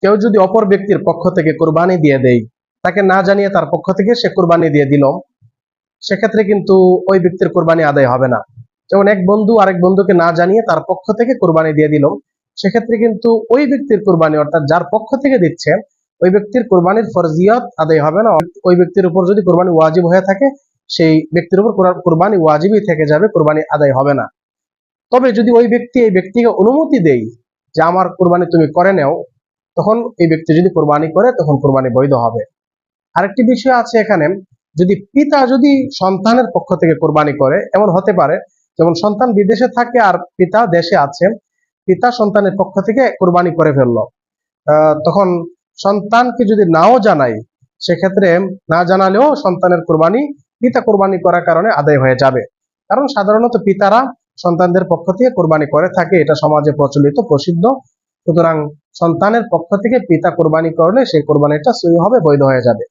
কেউ যদি অপর ব্যক্তির পক্ষ থেকে কুরবানি দিয়ে দেয়, তাকে না জানিয়ে তার পক্ষ থেকে সে কুরবানি দিয়ে দিল, সেক্ষেত্রে কিন্তু ওই ব্যক্তির কুরবানি আদায় হবে না। যেমন এক বন্ধু আরেক বন্ধুকে না জানিয়ে তার পক্ষ থেকে কুরবানি দিয়ে দিল, সেক্ষেত্রে কিন্তু ওই ব্যক্তির কুরবানি, অর্থাৎ যার পক্ষ থেকে দিচ্ছে ওই ব্যক্তির কুরবানির ফরজিয়ত আদায় হবে না। ওই ব্যক্তির উপর যদি কুরবানি ওয়াজিব হয়ে থাকে, সেই ব্যক্তির উপর কুরবানি ওয়াজিবই থেকে যাবে, কুরবানি আদায় হবে না। তবে যদি ওই ব্যক্তি এই ব্যক্তিকে অনুমতি দেয় যে আমার কুরবানি তুমি করে নাও, তখন এই ব্যক্তি যদি কুরবানি করে তখন কুরবানি বৈধ হবে। আরেকটি বিষয় আছে এখানে, যদি পিতা যদি সন্তানের পক্ষ থেকে কুরবানি করে, এমন হতে পারে যেমন সন্তান বিদেশে থাকে আর পিতা দেশে আছে, পিতা সন্তানের পক্ষ থেকে কুরবানি করে ফেললো, তখন সন্তানকে যদি নাও জানায়, সেক্ষেত্রে না জানালেও সন্তানের কুরবানি পিতা কুরবানি করার কারণে আদায় হয়ে যাবে। কারণ সাধারণত পিতারা সন্তানদের পক্ষ থেকে কুরবানি করে থাকে, এটা সমাজে প্রচলিত প্রসিদ্ধ। সুতরাং সন্তানের পক্ষ থেকে পিতা কুরবানি করলে সেই কুরবানিটা সহি হবে, বৈধ হয়ে যাবে।